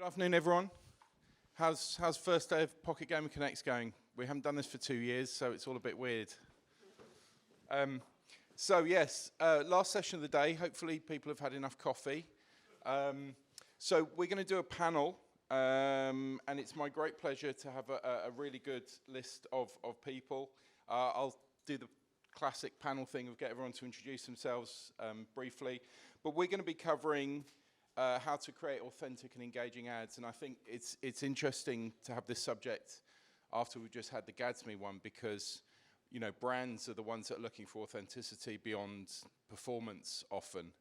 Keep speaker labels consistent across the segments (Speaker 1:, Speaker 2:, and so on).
Speaker 1: Good afternoon, everyone. How's first day of Pocket Gamer Connects going? We haven't done this for 2 years, so it's all a bit weird. So yes, last session of the day. Hopefully people have had enough coffee. So we're going to do a panel, and it's my great pleasure to have a really good list of people. I'll do the classic panel thing of get everyone to introduce themselves briefly. But we're going to be covering how to create authentic and engaging ads, and I think it's interesting to have this subject after we've just had the Gadsby one, because brands are the ones that are looking for authenticity beyond performance often.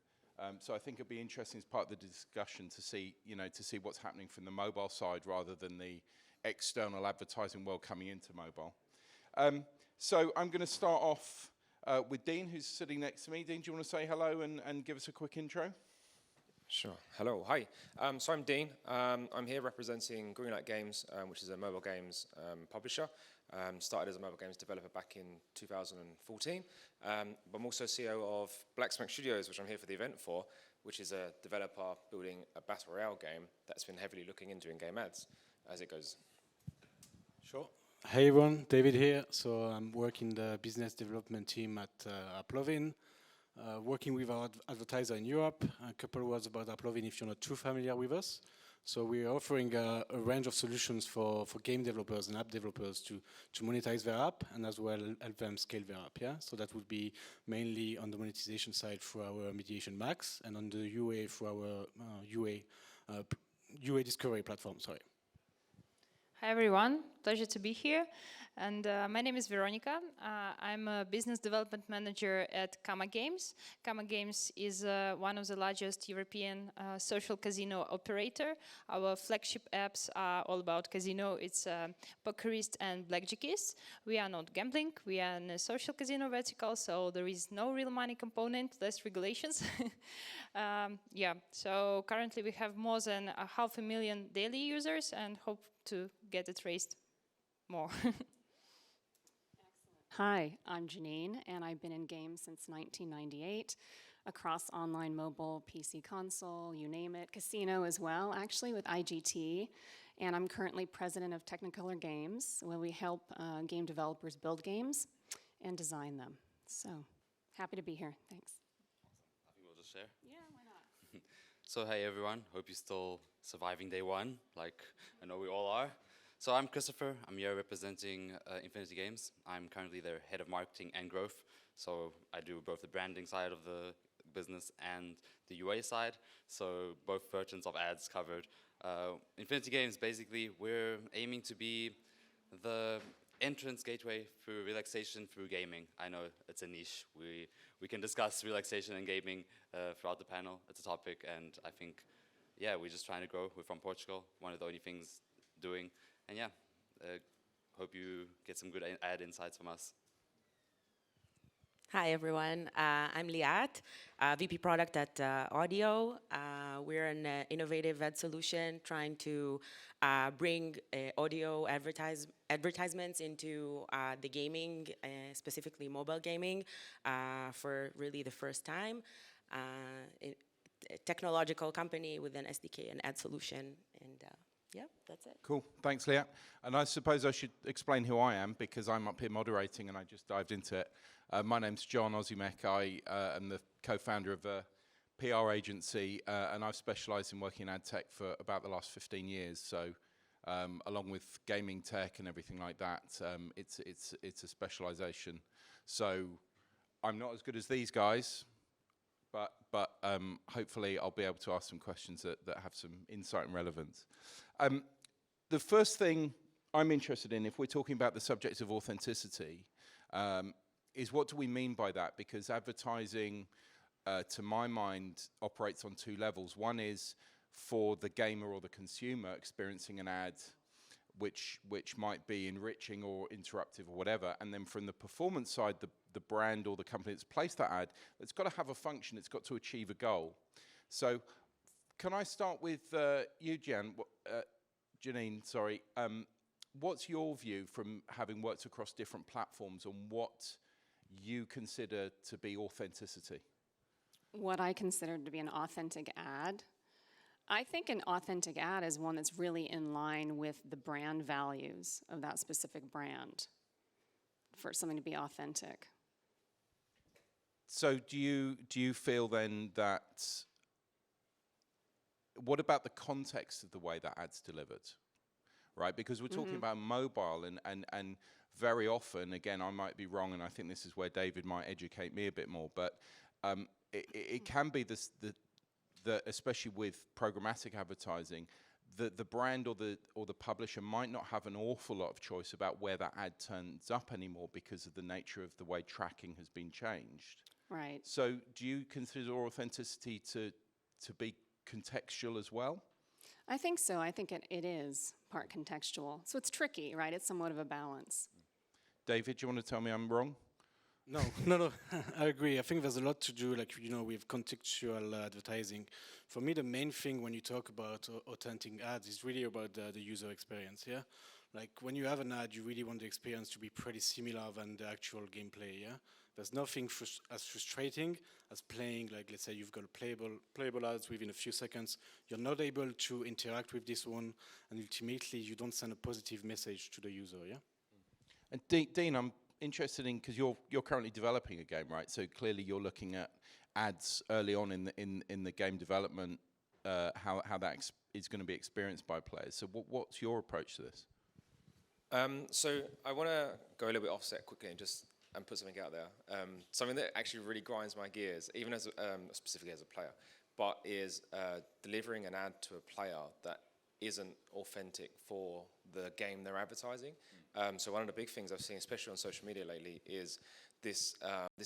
Speaker 1: So I think it'd be interesting as part of the discussion to see what's happening from the mobile side rather than the external advertising world coming into mobile. So I'm going to start off with Dean, who's sitting next to me. Dean, do you want to say hello and give us a quick intro?
Speaker 2: Sure. Hello. Hi. So I'm Dean. I'm here representing Greenlight Games, which is a mobile games publisher. Started as a mobile games developer back in 2014. But I'm also CEO of Blacksmith Studios, which I'm here for the event for, which is a developer building a battle royale game that's been heavily looking into in-game ads as it goes.
Speaker 3: Sure. Hey everyone, David here. So I'm working the business development team at AppLovin. Working with our advertiser in Europe. A couple of words about AppLovin if you're not too familiar with us. So we're offering a range of solutions for game developers and app developers to monetize their app and as well help them scale their app. Yeah. So that would be mainly on the monetization side through our Mediation Max and on the UA through our UA discovery platform. Sorry.
Speaker 4: Hi everyone, pleasure to be here. And my name is Veronica. I'm a business development manager at Kamagames. Kamagames is one of the largest European social casino operator. Our flagship apps are all about casino. It's Pokerist and Blackjackist. We are not gambling. We are in a social casino vertical, so there is no real money component, less regulations. Yeah, so currently we have more than 500,000 daily users and hope to get it raised more.
Speaker 5: Hi, I'm Jeaneane, and I've been in games since 1998, across online, mobile, PC console, you name it, casino as well, actually with IGT. And I'm currently president of Technicolor Games, where we help game developers build games and design them. So, happy to be here, thanks.
Speaker 6: I think we'll just share.
Speaker 5: Yeah, why not?
Speaker 6: So hey everyone, hope you're still surviving day one, like I know we all are. So I'm Christopher, I'm here representing Infinity Games. I'm currently their head of marketing and growth. So I do both the branding side of the business and the UA side. So both versions of ads covered. Infinity Games, basically, we're aiming to be the entrance gateway through relaxation through gaming. I know it's a niche. We can discuss relaxation and gaming throughout the panel. It's a topic, and I think, yeah, we're just trying to grow. We're from Portugal, one of the only things doing. And yeah, hope you get some good ad insights from us.
Speaker 7: Hi everyone, I'm Liat, VP Product at Odeeo. We're an innovative ad solution trying to bring audio advertisements into the gaming, specifically mobile gaming, for really the first time. A technological company with an SDK and ad solution, and yeah, that's it.
Speaker 1: Cool, thanks Liat. And I suppose I should explain who I am because I'm up here moderating and I just dived into it. My name's John Ozumek. I am the co-founder of a PR agency and I've specialised in working in ad tech for about the last 15 years. So along with gaming tech and everything like that, it's a specialisation. So I'm not as good as these guys, but hopefully I'll be able to ask some questions that have some insight and relevance. The first thing I'm interested in, if we're talking about the subject of authenticity, is what do we mean by that? Because advertising, to my mind, operates on two levels. One is for the gamer or the consumer experiencing an ad which might be enriching or interruptive or whatever. And then from the performance side, the brand or the company that's placed that ad, it's got to have a function, it's got to achieve a goal. So can I start with you, Jeaneane, sorry. What's your view from having worked across different platforms on what you consider to be authenticity?
Speaker 5: What I consider to be an authentic ad I think an authentic ad is one that's really in line with the brand values of that specific brand, for something to be authentic.
Speaker 1: So do you feel then that, what about the context of the way that ad's delivered, right? Because we're talking about mobile, and very often, again, I might be wrong, and I think this is where David might educate me a bit more, but it can be this, the especially with programmatic advertising, the brand or the publisher might not have an awful lot of choice about where that ad turns up anymore because of the nature of the way tracking has been changed.
Speaker 5: Right.
Speaker 1: So do you consider authenticity to be contextual as well?
Speaker 5: I think so. I think it is part contextual. So it's tricky, right? It's somewhat of a balance.
Speaker 1: David, do you want to tell me I'm wrong?
Speaker 3: No, no, I agree. I think there's a lot to do, like, with contextual advertising. For me, the main thing when you talk about authentic ads is really about the user experience, yeah? Like, when you have an ad, you really want the experience to be pretty similar than the actual gameplay, yeah? There's nothing as frustrating as playing, like, let's say you've got a playable ads within a few seconds. You're not able to interact with this one, and ultimately, you don't send a positive message to the user, yeah?
Speaker 1: And Dean, I'm interested in, because you're currently developing a game, right? So clearly you're looking at ads early on in the game development, how that is going to be experienced by players. So what's your approach to this?
Speaker 2: So I want to go a little bit offset quickly and put something out there. Something that actually really grinds my gears, even as specifically as a player, but is delivering an ad to a player that isn't authentic for the game they're advertising. So one of the big things I've seen, especially on social media lately, is this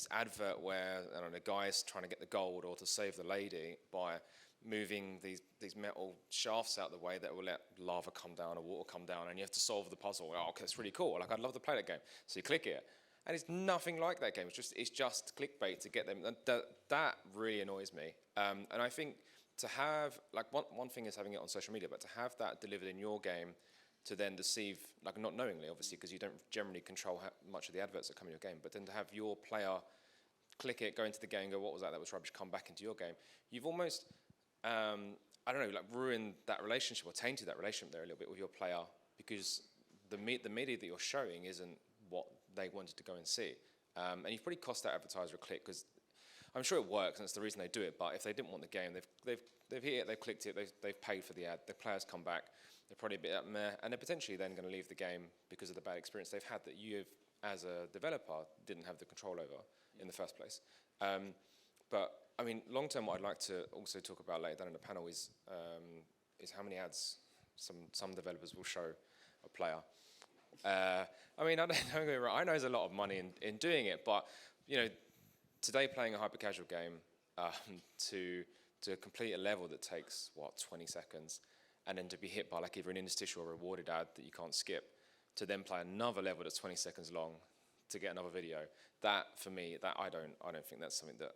Speaker 2: advert where, I don't know, the guy's trying to get the gold or to save the lady by moving these metal shafts out the way that will let lava come down or water come down, and you have to solve the puzzle. Oh, okay, that's really cool. Like, I'd love to play that game. So you click it, and it's nothing like that game. It's just clickbait to get them. That really annoys me. And I think to have, like, one thing is having it on social media, but to have that delivered in your game to then deceive, like, not knowingly, obviously, because you don't generally control how much of the adverts that come in your game, but then to have your player click it, go into the game, go, what was that? That was rubbish, come back into your game. You've almost, I don't know, like, ruined that relationship or tainted that relationship there a little bit with your player, because the media that you're showing isn't what they wanted to go and see. And you've probably cost that advertiser a click, because I'm sure it works, and it's the reason they do it, but if they didn't want the game, they've hit it, they've clicked it, they've paid for the ad, the players come back, they're probably a bit meh, and they're potentially then going to leave the game because of the bad experience they've had that you, as a developer, didn't have the control over in the first place. But, I mean, long-term, what I'd like to also talk about later down in the panel is how many ads some developers will show a player. I mean, don't get me wrong, I know there's a lot of money in doing it, but, today playing a hyper-casual game to complete a level that takes, 20 seconds, and then to be hit by, like, either an interstitial or rewarded ad that you can't skip, to then play another level that's 20 seconds long to get another video. That, for me, I don't think that's something that,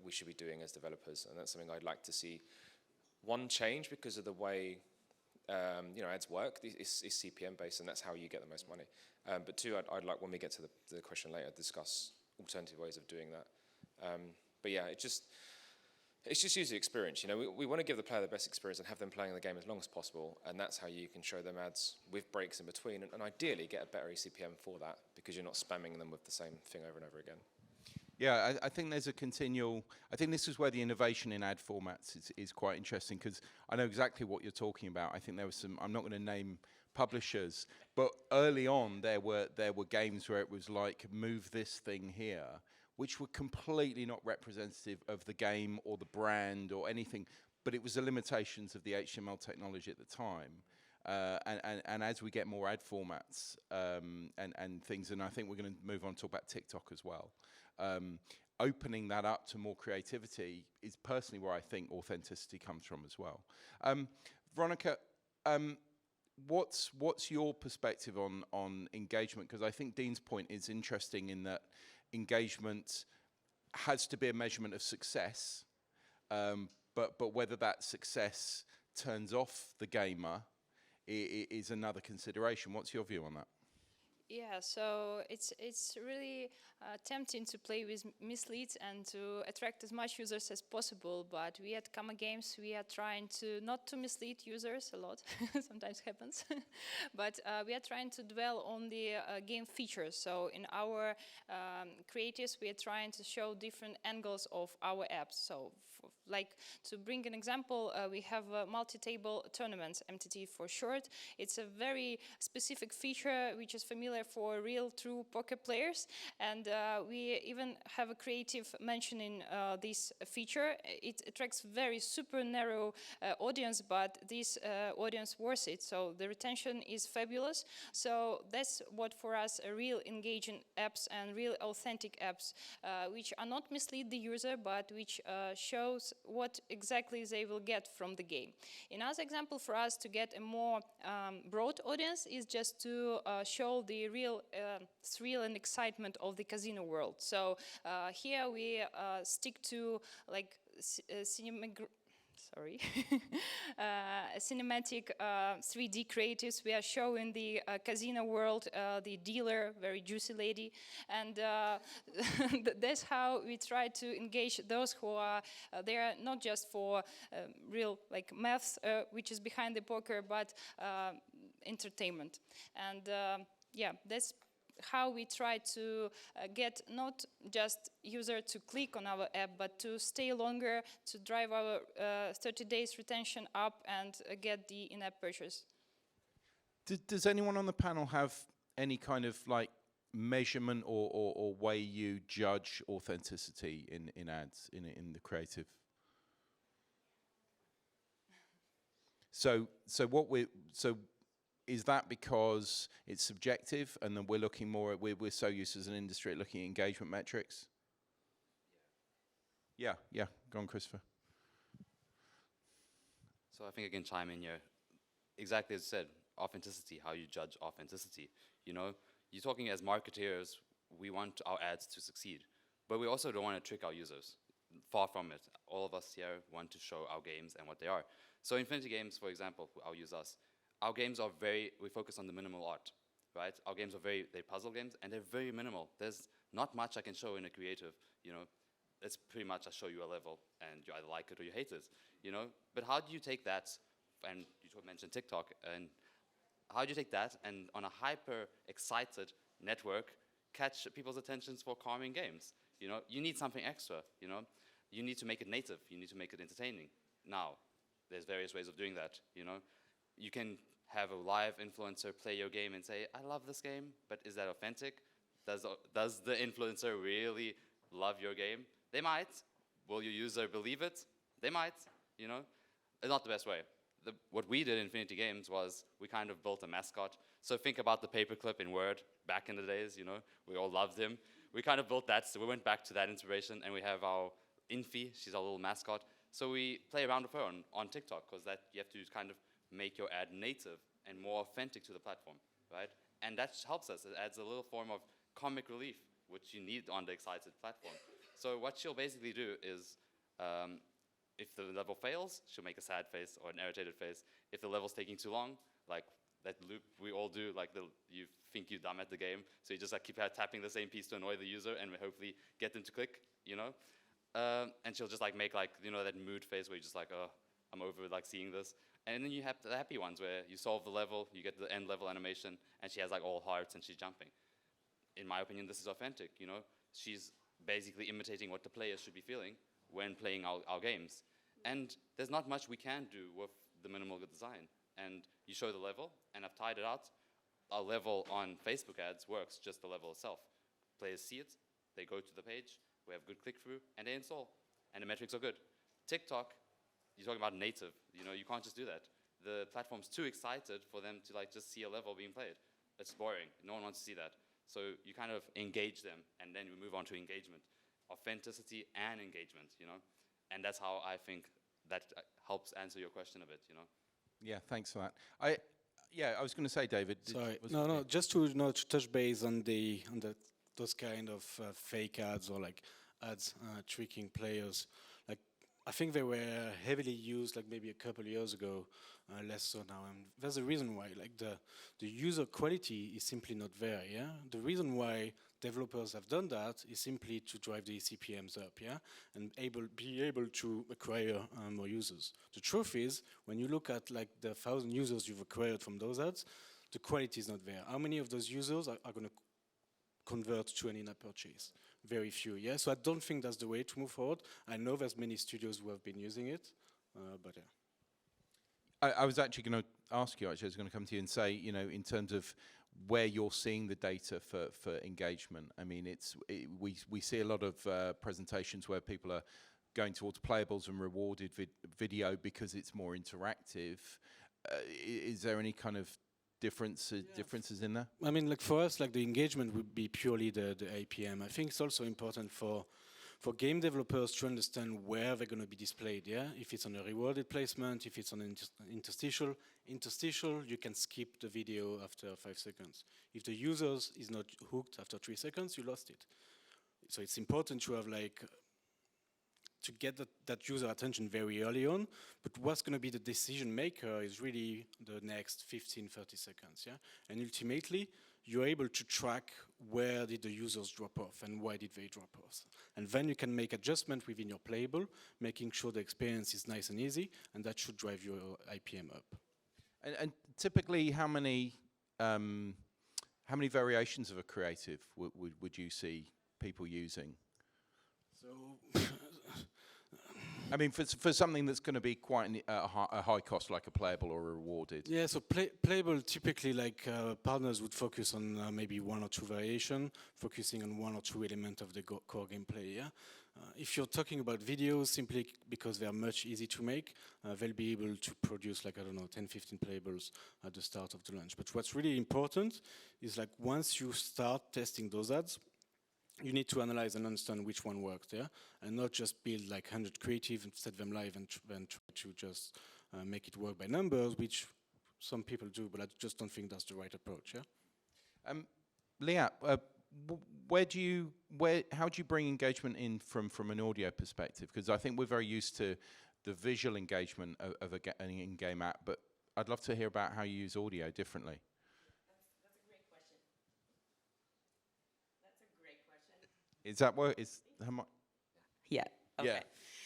Speaker 2: we should be doing as developers, and that's something I'd like to see, one, change because of the way, ads work. It's CPM based, and that's how you get the most money. But two, I'd like, when we get to the question later, discuss alternative ways of doing that. But yeah, it's just user experience. We want to give the player the best experience and have them playing the game as long as possible, and that's how you can show them ads with breaks in between, and ideally get a better eCPM for that, because you're not spamming them with the same thing over and over again.
Speaker 1: Yeah, I think there's a continual, I think this is where the innovation in ad formats is quite interesting, because I know exactly what you're talking about. I think there was some, I'm not going to name publishers, but early on there were games where it was like, move this thing here, which were completely not representative of the game or the brand or anything, but it was the limitations of the HTML technology at the time. And as we get more ad formats and things, and I think we're going to move on to talk about TikTok as well, opening that up to more creativity is personally where I think authenticity comes from as well. Veronica, what's your perspective on engagement? Because I think Dean's point is interesting in that engagement has to be a measurement of success, but whether that success turns off the gamer is another consideration. What's your view on that?
Speaker 4: Yeah, so it's really tempting to play with misleads and to attract as much users as possible. But we at Kamagames, we are trying to not to mislead users a lot. Sometimes happens, but we are trying to dwell on the game features. So in our creatives, we are trying to show different angles of our apps. So like to bring an example, we have multi-table tournaments, MTT for short. It's a very specific feature which is familiar for real, true poker players. And we even have a creative mentioning this feature. It attracts very super narrow audience, but this audience worth it. So the retention is fabulous. So that's what for us are real engaging apps and real authentic apps, which are not mislead the user, but which shows what exactly they will get from the game. Another example for us to get a more broad audience is just to show the real thrill and excitement of the casino world. So here we stick to like cinematic 3D creatives. We are showing the casino world, the dealer, very juicy lady, and that's how we try to engage those who are there not just for real like maths, which is behind the poker, but entertainment. And yeah, that's how we try to get not just user to click on our app, but to stay longer, to drive our 30 days retention up and get the in-app purchase.
Speaker 1: Does anyone on the panel have any kind of like measurement or way you judge authenticity in ads, in the creative? So is that because it's subjective and then we're looking more at, we're so used as an industry at looking at engagement metrics? Yeah, go on, Christopher.
Speaker 6: So I think I can chime in here. Exactly as you said, authenticity, how you judge authenticity. You know, you're talking as marketeers, we want our ads to succeed, but we also don't want to trick our users. Far from it. All of us here want to show our games and what they are. So Infinity Games, for example, I'll use us. Our games are we focus on the minimal art, right? Our games are they're puzzle games, and they're very minimal. There's not much I can show in a creative, you know. It's pretty much I show you a level, and you either like it or you hate it, you know. But how do you take that, and you mentioned TikTok, and how do you take that and on a hyper-excited network, catch people's attentions for calming games? You know, you need something extra, you know. You need to make it native, you need to make it entertaining. Now, there's various ways of doing that, you know. You can have a live influencer play your game and say, I love this game, but is that authentic? Does the influencer really love your game? They might. Will your user believe it? They might, you know. It's not the best way. What we did in Infinity Games was we kind of built a mascot. So think about the paperclip in Word back in the days, you know. We all loved him. We kind of built that, so we went back to that inspiration, and we have our Infi, she's our little mascot. So we play around with her on TikTok, because that you have to kind of make your ad native and more authentic to the platform, right? And that helps us. It adds a little form of comic relief, which you need on the excited platform. So what she'll basically do is, if the level fails, she'll make a sad face or an irritated face. If the level's taking too long, like that loop we all do, like you think you're dumb at the game, so you just like keep tapping the same piece to annoy the user and hopefully get them to click, you know? And she'll just like make like, you know, that mood face where you're just like, oh, I'm over like seeing this. And then you have the happy ones where you solve the level, you get the end level animation, and she has like all hearts and she's jumping. In my opinion, this is authentic, you know? She's basically imitating what the players should be feeling when playing our games. And there's not much we can do with the minimal design. And you show the level, and I've tied it out. Our level on Facebook ads works, just the level itself. Players see it, they go to the page, we have good click-through, and they install. And the metrics are good. TikTok, you're talking about native, you know, you can't just do that. The platform's too excited for them to like just see a level being played. It's boring, no one wants to see that. So you kind of engage them, and then we move on to engagement. Authenticity and engagement, you know? And that's how I think that helps answer your question a bit, you know?
Speaker 1: Yeah, thanks for that. I was going to say, David.
Speaker 3: Sorry, no, just to touch base on those kind of fake ads or like ads tricking players. Like I think they were heavily used like maybe a couple of years ago, less so now. And there's a reason why, like the user quality is simply not there, yeah? The reason why developers have done that is simply to drive the CPMs up, yeah? And be able to acquire more users. The truth is, when you look at like the 1,000 users you've acquired from those ads, the quality is not there. How many of those users are going to convert to an in-app purchase? Very few, yeah? So I don't think that's the way to move forward. I know there's many studios who have been using it, but yeah.
Speaker 1: I was actually going to ask you, actually, I was going to come to you and say, you know, in terms of where you're seeing the data for engagement, I mean, we see a lot of presentations where people are going towards playables and rewarded video because it's more interactive. Is there any kind of differences in there?
Speaker 3: I mean, like for us, like the engagement would be purely the APM. I think it's also important for game developers to understand where they're going to be displayed, yeah? If it's on a rewarded placement, if it's on an interstitial, you can skip the video after 5 seconds. If the user is not hooked after 3 seconds, you lost it. So it's important to have like, to get that user attention very early on, but what's going to be the decision maker is really the next 15, 30 seconds, yeah? And ultimately, you're able to track where did the users drop off and why did they drop off. And then you can make adjustment within your playable, making sure the experience is nice and easy, and that should drive your IPM up.
Speaker 1: And typically, how many variations of a creative would you see people using?
Speaker 3: So,
Speaker 1: I mean, for something that's going to be quite a high cost, like a playable or a rewarded.
Speaker 3: yeah, so playable, typically like partners would focus on maybe 1 or 2 variation, focusing on 1 or 2 elements of the core gameplay, yeah? If you're talking about videos, simply because they are much easy to make, they'll be able to produce like, I don't know, 10, 15 playables at the start of the launch. But what's really important is like once you start testing those ads, you need to analyze and understand which one worked, yeah? And not just build like 100 creative and set them live and then try to just make it work by numbers, which some people do, but I just don't think that's the right approach, yeah?
Speaker 1: Liat, how do you bring engagement in from an audio perspective? Because I think we're very used to the visual engagement of an in-game app, but I'd love to hear about how you use audio differently. Is that what is how much?
Speaker 7: Yeah. Okay.
Speaker 1: Yeah.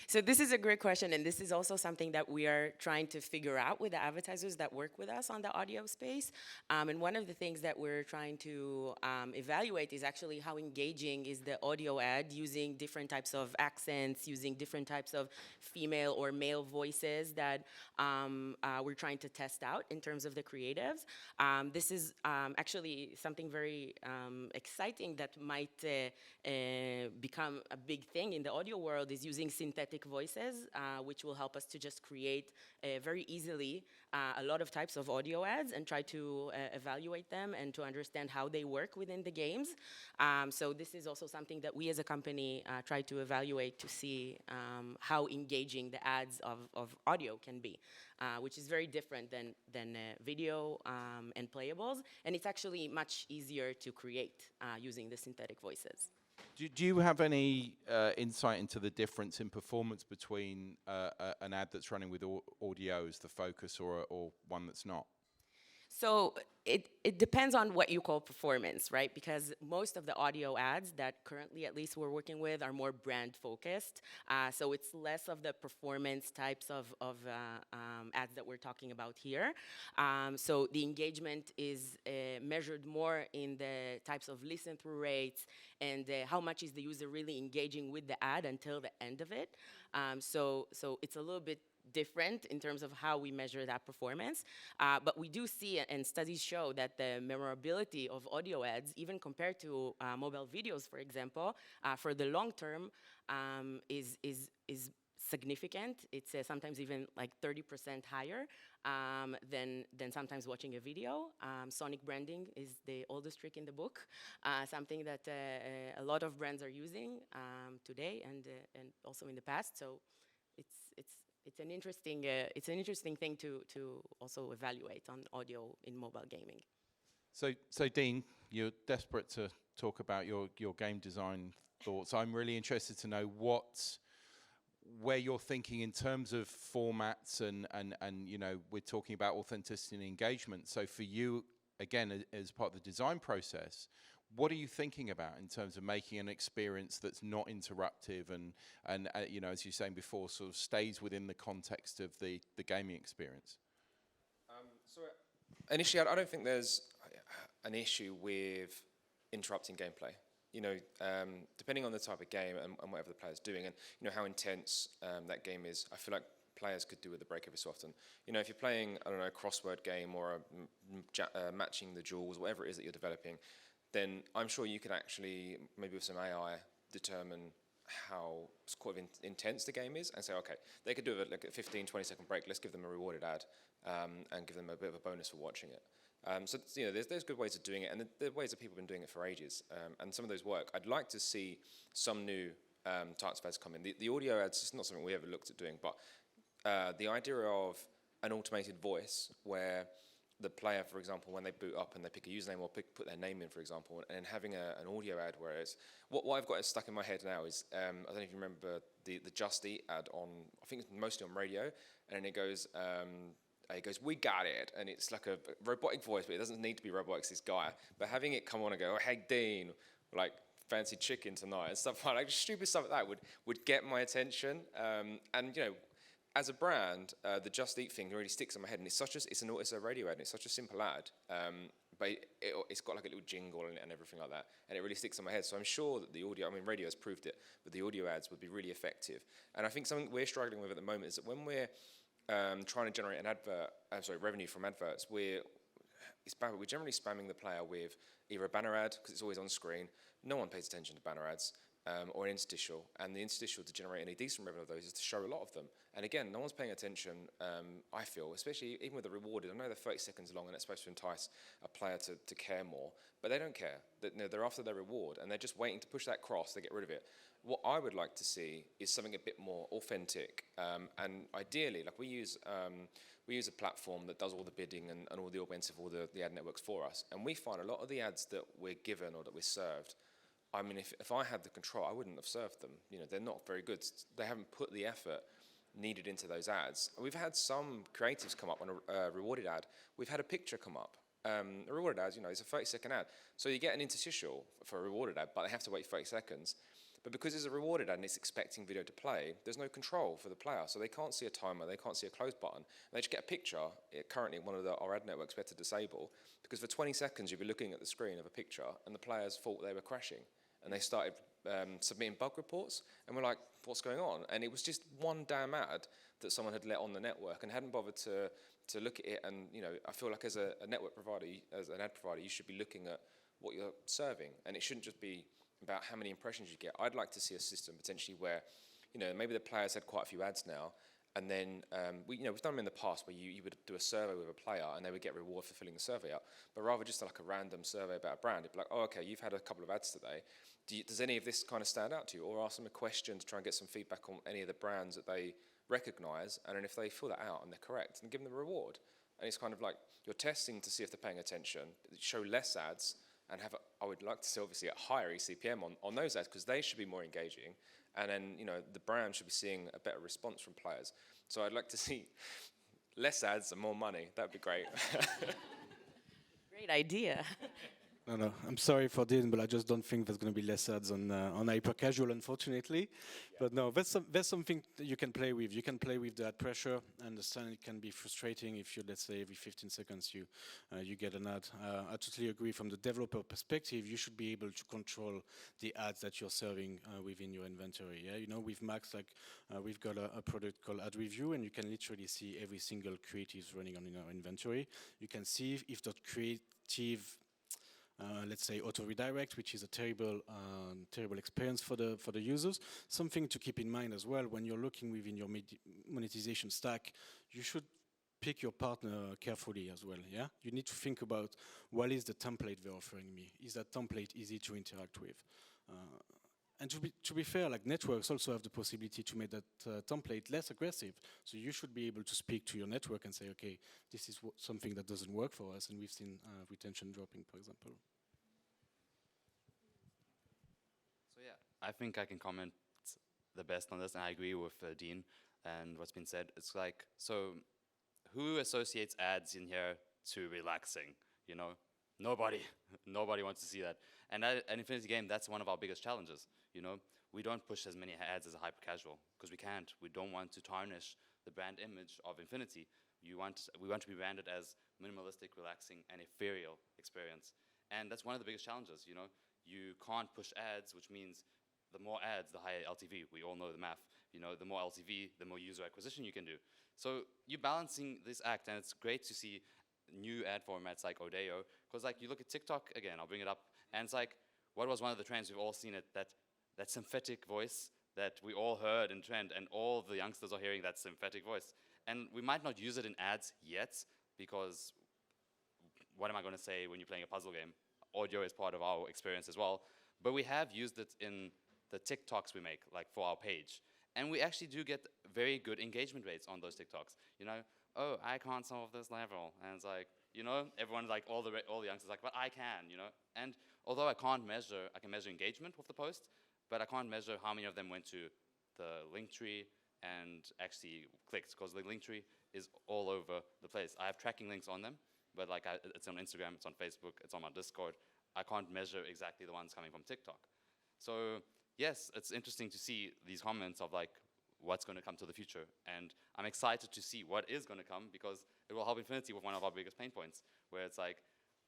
Speaker 7: So this is a great question, and this is also something that we are trying to figure out with the advertisers that work with us on the audio space. And one of the things that we're trying to evaluate is actually how engaging is the audio ad using different types of accents, using different types of female or male voices that we're trying to test out in terms of the creatives. This is actually something very exciting that might become a big thing in the audio world, is using synthetic voices, which will help us to just create very easily a lot of types of audio ads and try to evaluate them and to understand how they work within the games. So this is also something that we as a company try to evaluate to see how engaging the ads of audio can be, which is very different than video and playables. And it's actually much easier to create using the synthetic voices.
Speaker 1: Do you have any insight into the difference in performance between an ad that's running with audio as the focus or one that's not?
Speaker 7: So it depends on what you call performance, right? Because most of the audio ads that currently, at least we're working with, are more brand focused. So it's less of the performance types of ads that we're talking about here. So the engagement is measured more in the types of listen through rates and how much is the user really engaging with the ad until the end of it. So it's a little bit different in terms of how we measure that performance. But we do see, and studies show, that the memorability of audio ads, even compared to mobile videos, for example, for the long term, is significant. It's sometimes even like 30% higher than sometimes watching a video. Sonic branding is the oldest trick in the book, something that a lot of brands are using today and also in the past. So it's an interesting thing to also evaluate on audio in mobile gaming.
Speaker 1: So Dean, you're desperate to talk about your game design thoughts. I'm really interested to know where you're thinking in terms of formats and you know, we're talking about authenticity and engagement. So for you, again, as part of the design process, what are you thinking about in terms of making an experience that's not interruptive and you know, as you were saying before, sort of stays within the context of the gaming experience?
Speaker 2: So initially, I don't think there's an issue with interrupting gameplay. You know, depending on the type of game and whatever the player's doing, and you know how intense that game is, I feel like players could do with a break every so often. You know, if you're playing, I don't know, a crossword game or matching the jewels, whatever it is that you're developing, then I'm sure you could actually, maybe with some AI, determine how quite intense the game is and say, okay, they could do like a 15, 20-second break, let's give them a rewarded ad and give them a bit of a bonus for watching it. So you know, there's good ways of doing it, and there are ways that people have been doing it for ages, and some of those work. I'd like to see some new types of ads come in. The audio ads is not something we ever looked at doing, but the idea of an automated voice where the player, for example, when they boot up and they pick a username or put their name in, for example, and having an audio ad where it's what I've got stuck in my head now is I don't know if you remember the Just Eat ad on, I think it's mostly on radio, and it goes. He goes, "We got it," and it's like a robotic voice, but it doesn't need to be robotic. It's this guy, but having it come on and go, "Oh, hey Dean, like fancy chicken tonight," and stuff like stupid stuff like that would get my attention. And you know, as a brand, the Just Eat thing really sticks in my head, and it's a radio ad, and it's such a simple ad, but it's got like a little jingle and everything like that, and it really sticks in my head. So I'm sure that the audio, I mean, radio has proved it, but the audio ads would be really effective. And I think something we're struggling with at the moment is that when we're trying to generate an revenue from adverts, we're generally spamming the player with either a banner ad, because it's always on screen. No one pays attention to banner ads, or an interstitial. And the interstitial, to generate any decent revenue of those, is to show a lot of them. And again, no one's paying attention, I feel, especially even with the rewarded. I know they're 30 seconds long and it's supposed to entice a player to care more, but they don't care. They're after their reward, and they're just waiting to push that cross, they get rid of it. What I would like to see is something a bit more authentic, and ideally, like we use a platform that does all the bidding and all the augments of all the ad networks for us, and we find a lot of the ads that we're given or that we're served, I mean, if I had the control, I wouldn't have served them. You know, they're not very good. They haven't put the effort needed into those ads. We've had some creatives come up on a rewarded ad. We've had a picture come up. A rewarded ad, you know, it's a 30-second ad. So you get an interstitial for a rewarded ad, but they have to wait 30 seconds. But because it's a rewarded ad and it's expecting video to play, there's no control for the player. So they can't see a timer, they can't see a close button. They just get a picture. Currently, one of our ad networks we had to disable, because for 20 seconds you'd be looking at the screen of a picture and the players thought they were crashing. And they started submitting bug reports, and we're like, what's going on? And it was just one damn ad that someone had let on the network and hadn't bothered to look at it. And you know, I feel like as a network provider, as an ad provider, you should be looking at what you're serving, and it shouldn't just be about how many impressions you get. I'd like to see a system potentially where, you know, maybe the players had quite a few ads now, and then we've done them in the past where you would do a survey with a player and they would get reward for filling the survey out. But rather just like a random survey about a brand, it'd be like, oh, okay, you've had a couple of ads today. Does any of this kind of stand out to you? Or ask them a question to try and get some feedback on any of the brands that they recognise, and then if they fill that out and they're correct, then give them a reward. And it's kind of like you're testing to see if they're paying attention, show less ads, and I would like to see obviously a higher eCPM on those ads, because they should be more engaging, and then the brand should be seeing a better response from players. So I'd like to see less ads and more money. That'd be great.
Speaker 7: Great idea.
Speaker 3: No, I'm sorry for Dean, but I just don't think there's going to be less ads on hyper casual, unfortunately. Yeah. But no, there's something that you can play with. You can play with the ad pressure. I understand it can be frustrating if you, let's say, every 15 seconds you get an ad. I totally agree. From the developer perspective, you should be able to control the ads that you're serving within your inventory. Yeah, with Max, like we've got a product called Ad Review, and you can literally see every single creative running on in our inventory. You can see if that creative let's say auto redirect, which is a terrible experience for the users. Something to keep in mind as well when you're looking within your monetization stack, you should pick your partner carefully as well. Yeah, you need to think about what is the template they're offering me. Is that template easy to interact with? And to be fair, like networks also have the possibility to make that template less aggressive. So you should be able to speak to your network and say, okay, this is something that doesn't work for us, and we've seen retention dropping, for example.
Speaker 6: So yeah, I think I can comment the best on this, and I agree with Dean and what's been said. It's like, so who associates ads in here to relaxing? You know, nobody. Nobody wants to see that. And at Infinity Game, that's one of our biggest challenges. You know, we don't push as many ads as a hyper casual because we can't. We don't want to tarnish the brand image of Infinity. We want to be branded as minimalistic, relaxing, and ethereal experience. And that's one of the biggest challenges. You know, you can't push ads, which means the more ads, the higher LTV. We all know the math. You know, the more LTV, the more user acquisition you can do. So you're balancing this act, and it's great to see new ad formats like Odeeo, because like you look at TikTok again, I'll bring it up, and it's like, what was one of the trends? We've all seen it, that synthetic voice that we all heard in trend, and all the youngsters are hearing that synthetic voice. And we might not use it in ads yet, because what am I going to say when you're playing a puzzle game? Audio is part of our experience as well, but we have used it in the TikToks we make, like for our page. And we actually do get very good engagement rates on those TikToks. You know, oh, I can't solve this level. And it's like, you know, everyone's like, all the youngsters like, but I can, you know. And although I can measure engagement with the post, but I can't measure how many of them went to the link tree and actually clicked, because the link tree is all over the place. I have tracking links on them, but like it's on Instagram, it's on Facebook, it's on my Discord. I can't measure exactly the ones coming from TikTok. So yes, it's interesting to see these comments of like what's going to come to the future. And I'm excited to see what is going to come, because it will help Infinity with one of our biggest pain points, where it's like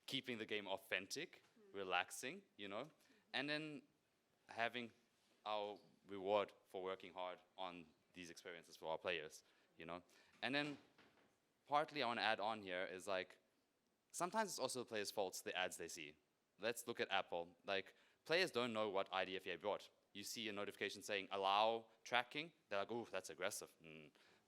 Speaker 6: keeping the game authentic, relaxing, you know, and then having our reward for working hard on these experiences for our players, you know. And then partly I want to add on here is like, sometimes it's also the players' faults, the ads they see. Let's look at Apple. Like, players don't know what IDFA brought. You see a notification saying allow tracking, they're like, ooh, that's aggressive.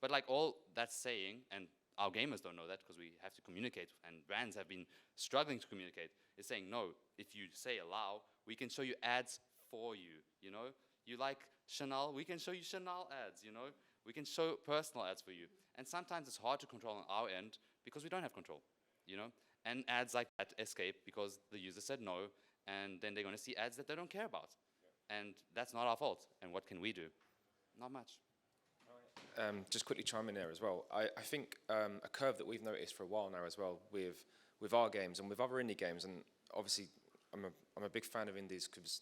Speaker 6: But like all that's saying, and our gamers don't know that because we have to communicate, and brands have been struggling to communicate, is saying, no, if you say allow, we can show you ads for you, you know? You like Chanel, we can show you Chanel ads, you know? We can show personal ads for you. And sometimes it's hard to control on our end because we don't have control, you know? And ads like that escape because the user said no, and then they're going to see ads that they don't care about. And that's not our fault. And what can we do? Not much.
Speaker 2: Just quickly chime in there as well. I think a curve that we've noticed for a while now as well with our games and with other indie games, and obviously I'm a big fan of indies because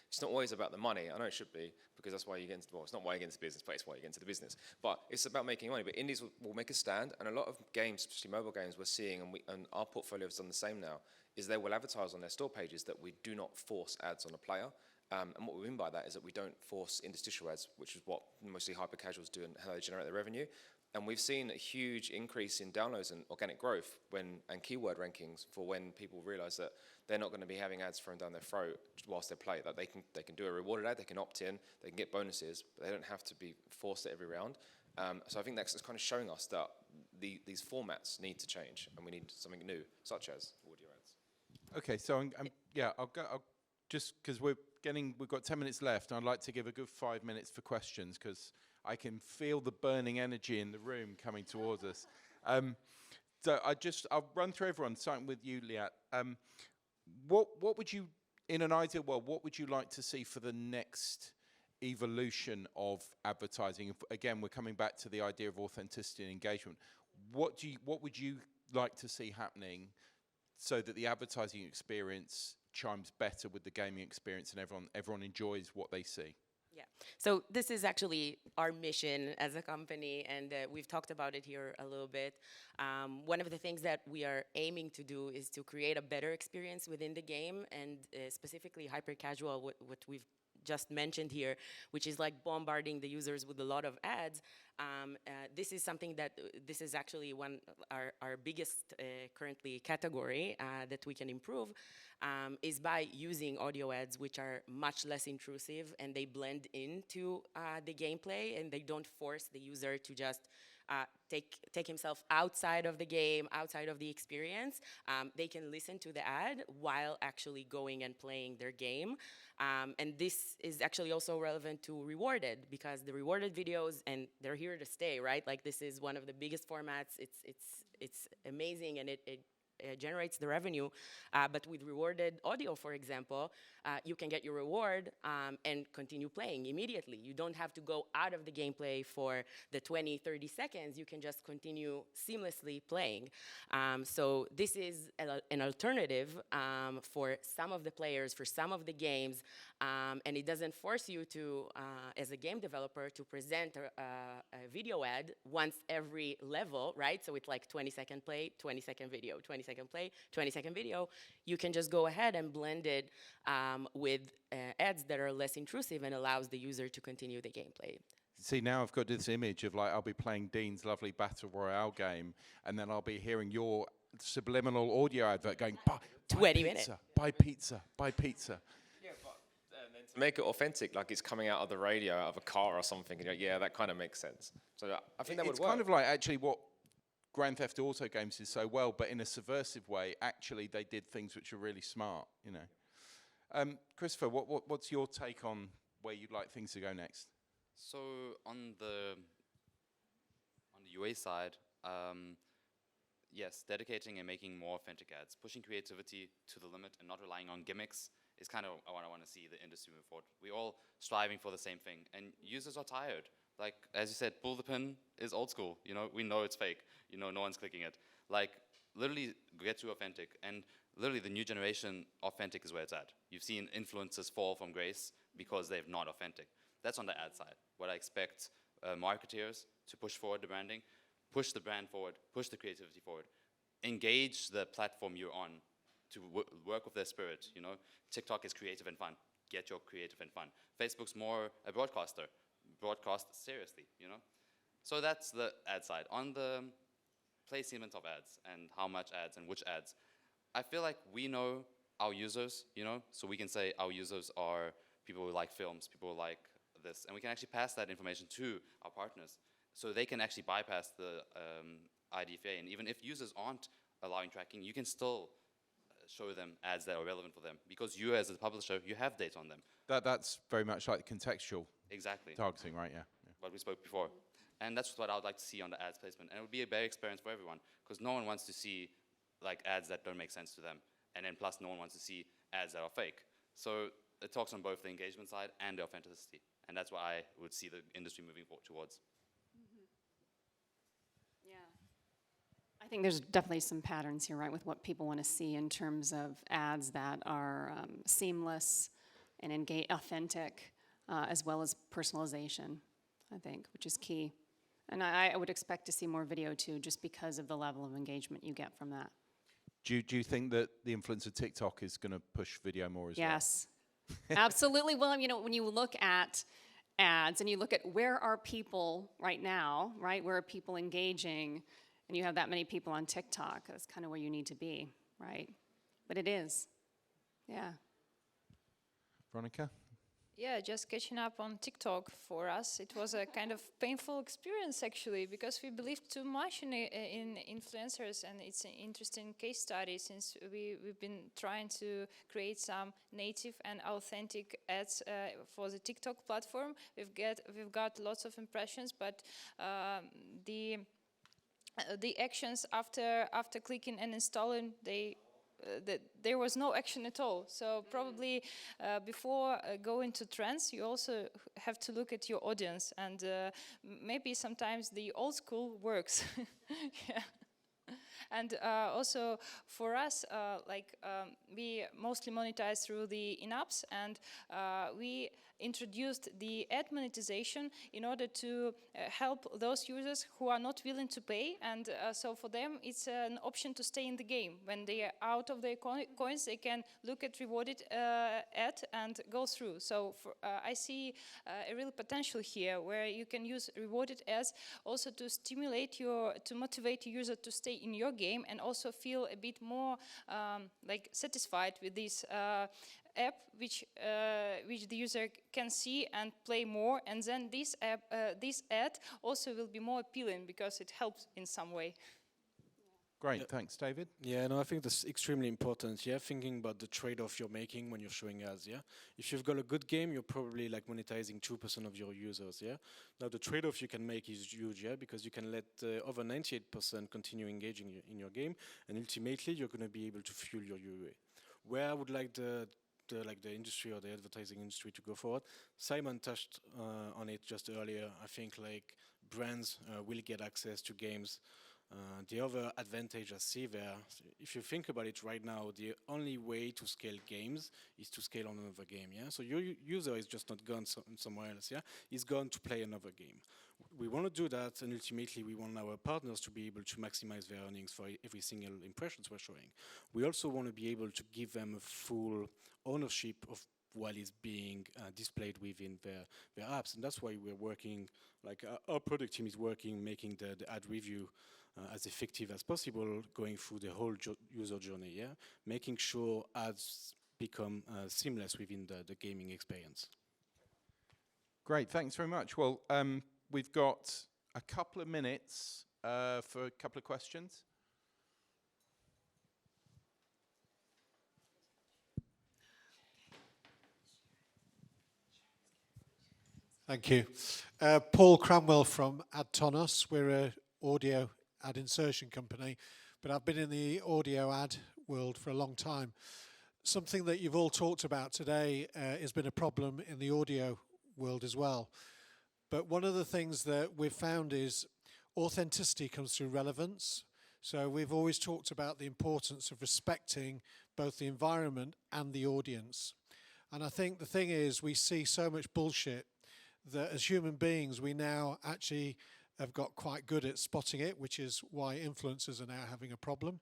Speaker 2: it's not always about the money. I know it should be, because that's why you get into, well, it's not why you get into business, but it's why you get into the business. But it's about making money. But indies will make a stand, and a lot of games, especially mobile games, we're seeing, and our portfolio has done the same now, is they will advertise on their store pages that we do not force ads on a player. And what we mean by that is that we don't force interstitial ads, which is what mostly hyper casuals do and how they generate their revenue. And we've seen a huge increase in downloads and organic growth and keyword rankings for when people realize that they're not going to be having ads thrown down their throat whilst they play. That they can do a rewarded ad, they can opt in, they can get bonuses, but they don't have to be forced at every round. So I think that's kind of showing us that these formats need to change, and we need something new, such as audio ads.
Speaker 1: Okay, so I'll just because we've got 10 minutes left, and I'd like to give a good 5 minutes for questions, because I can feel the burning energy in the room coming towards us. So I'll run through everyone, starting with you, Liat. What would you, in an ideal world, what would you like to see for the next evolution of advertising? Again, we're coming back to the idea of authenticity and engagement. What would you like to see happening so that the advertising experience chimes better with the gaming experience and everyone enjoys what they see?
Speaker 7: Yeah, so this is actually our mission as a company, and we've talked about it here a little bit. One of the things that we are aiming to do is to create a better experience within the game, and specifically hyper-casual, what we've just mentioned here, which is like bombarding the users with a lot of ads. This is something this is actually our biggest currently category that we can improve, is by using audio ads, which are much less intrusive, and they blend into the gameplay, and they don't force the user to just take himself outside of the game, outside of the experience. They can listen to the ad while actually going and playing their game. And this is actually also relevant to rewarded, because the rewarded videos, and they're here to stay, right? Like, this is one of the biggest formats. It's amazing, and it generates the revenue. But with rewarded audio, for example, you can get your reward and continue playing immediately. You don't have to go out of the gameplay for the 20, 30 seconds. You can just continue seamlessly playing. So this is an alternative for some of the players, for some of the games, and it doesn't force you to, as a game developer, to present a video ad once every level, right? So it's like 20-second play, 20-second video, 20-second play, 20-second video. You can just go ahead and blend it with ads that are less intrusive and allows the user to continue the gameplay.
Speaker 1: See, now I've got this image of like I'll be playing Dean's lovely Battle Royale game, and then I'll be hearing your subliminal audio advert going, buy
Speaker 7: 20
Speaker 1: pizza,
Speaker 7: minutes.
Speaker 1: buy pizza, buy pizza.
Speaker 2: Yeah, but then to make it authentic, like it's coming out of the radio, out of a car or something, and you're like, yeah, that kind of makes sense. So I think that would
Speaker 1: It's
Speaker 2: work.
Speaker 1: kind of like actually what Grand Theft Auto games is so well, but in a subversive way, actually they did things which are really smart, you know. Christopher, what's your take on where you'd like things to go next?
Speaker 6: So on the UA side, yes, dedicating and making more authentic ads, pushing creativity to the limit and not relying on gimmicks is kind of what I want to see the industry move forward. We're all striving for the same thing, and users are tired. Like, as you said, pull the pin is old school. You know, we know it's fake. You know, no one's clicking it. Like, literally get to authentic, and literally the new generation, authentic is where it's at. You've seen influencers fall from grace because they're not authentic. That's on the ad side. What I expect marketeers to push forward the branding, push the brand forward, push the creativity forward, engage the platform you're on to work with their spirit, you know. TikTok is creative and fun. Get your creative and fun. Facebook's more a broadcaster. Broadcast seriously, you know. So that's the ad side. On the placement of ads and how much ads and which ads, I feel like we know our users, you know, so we can say our users are people who like films, people who like this, and we can actually pass that information to our partners so they can actually bypass the IDFA. And even if users aren't allowing tracking, you can still show them ads that are relevant for them, because you as a publisher, you have data on them.
Speaker 1: That's very much like contextual
Speaker 6: Exactly.
Speaker 1: targeting, right? Yeah.
Speaker 6: What we spoke before. And that's what I would like to see on the ads placement. And it would be a better experience for everyone, because no one wants to see like ads that don't make sense to them. And then plus no one wants to see ads that are fake. So it talks on both the engagement side and the authenticity. And that's what I would see the industry moving towards.
Speaker 5: Yeah. I think there's definitely some patterns here, right, with what people want to see in terms of ads that are seamless and authentic, as well as personalization, I think, which is key. And I would expect to see more video too, just because of the level of engagement you get from that.
Speaker 1: Do you think that the influence of TikTok is going to push video more as well?
Speaker 5: Yes, absolutely. Well, you know, when you look at ads and you look at where are people right now, right, where are people engaging, and you have that many people on TikTok, that's kind of where you need to be, right? But it is, yeah.
Speaker 1: Veronica?
Speaker 4: Yeah, just catching up on TikTok for us, it was a kind of painful experience actually, because we believed too much in influencers, and it's an interesting case study since we've been trying to create some native and authentic ads for the TikTok platform. We've got lots of impressions, but the actions after clicking and installing, there was no action at all. So probably before going to trends, you also have to look at your audience, and maybe sometimes the old school works. Yeah. And also for us, we mostly monetize through the in-apps, and we introduced the ad monetization in order to help those users who are not willing to pay, and so for them it's an option to stay in the game. When they are out of their coins, they can look at rewarded ad and go through. So I see a real potential here where you can use rewarded ads also to to motivate your user to stay in your game and also feel a bit more satisfied with this app, which the user can see and play more, and then this ad also will be more appealing because it helps in some way.
Speaker 1: Great, thanks, David.
Speaker 3: Yeah, no, I think that's extremely important. Yeah, thinking about the trade-off you're making when you're showing ads. Yeah, if you've got a good game, you're probably like monetizing 2% of your users. Yeah, now the trade-off you can make is huge. Yeah, because you can let over 98% continue engaging in your game, and ultimately you're going to be able to fuel your UA. Where I would like the the industry or the advertising industry to go forward. Simon touched on it just earlier. I think like brands will get access to games. The other advantage I see there, if you think about it right now, the only way to scale games is to scale on another game, yeah? So your user is just not gone somewhere else, yeah? He's gone to play another game. We want to do that, and ultimately we want our partners to be able to maximize their earnings for every single impressions we're showing. We also want to be able to give them a full ownership of what is being displayed within their apps, and that's why we're working, like our product team is working, making the ad review as effective as possible, going through the whole user journey, yeah? Making sure ads become seamless within the gaming experience.
Speaker 1: Great, thanks very much. Well, we've got a couple of minutes for a couple of questions.
Speaker 8: Thank you. Paul Cranwell from AdTonos. We're an audio ad insertion company, but I've been in the audio ad world for a long time. Something that you've all talked about today has been a problem in the audio world as well. But one of the things that we've found is authenticity comes through relevance. So we've always talked about the importance of respecting both the environment and the audience. And I think the thing is, we see so much bullshit that as human beings, we now actually have got quite good at spotting it, which is why influencers are now having a problem.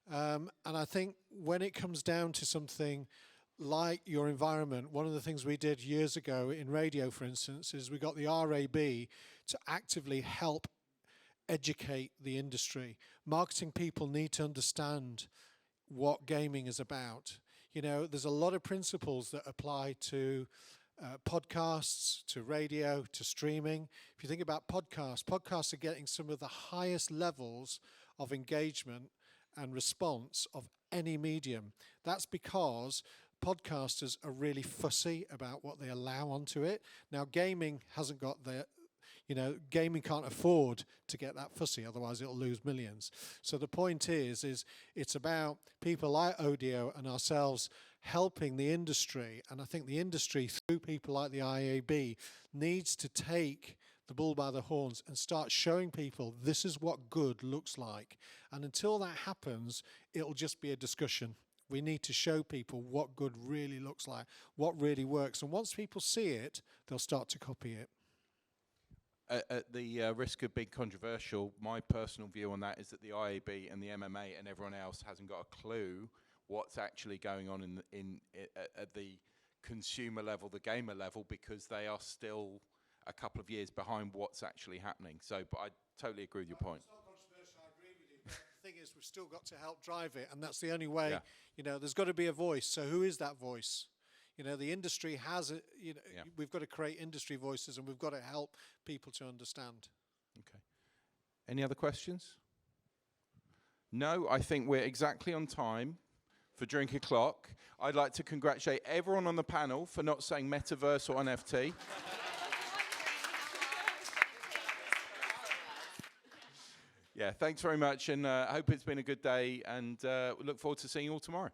Speaker 8: And I think when it comes down to something like your environment, one of the things we did years ago in radio, for instance, is we got the RAB to actively help educate the industry. Marketing people need to understand what gaming is about. You know, there's a lot of principles that apply to podcasts, to radio, to streaming. If you think about podcasts are getting some of the highest levels of engagement and response of any medium. That's because podcasters are really fussy about what they allow onto it. Now, gaming hasn't got the, gaming can't afford to get that fussy, otherwise it'll lose millions. So the point is it's about people like Odeeo and ourselves helping the industry, and I think the industry, through people like the IAB, needs to take the bull by the horns and start showing people this is what good looks like. And until that happens, it'll just be a discussion. We need to show people what good really looks like, what really works. And once people see it, they'll start to copy it.
Speaker 1: At the risk of being controversial, my personal view on that is that the IAB and the MMA and everyone else hasn't got a clue what's actually going on at the consumer level, the gamer level, because they are still a couple of years behind what's actually happening. So, but I totally agree with your point.
Speaker 8: It's not controversial, I agree with you. But the thing is, we've still got to help drive it, and that's the only way.
Speaker 1: Yeah.
Speaker 8: There's got to be a voice. So who is that voice? The industry has it. We've got to create industry voices, and we've got to help people to understand.
Speaker 1: Okay. Any other questions? No, I think we're exactly on time for Drink O'Clock. I'd like to congratulate everyone on the panel for not saying metaverse or NFT. Yeah, thanks very much, and I hope it's been a good day, and we look forward to seeing you all tomorrow.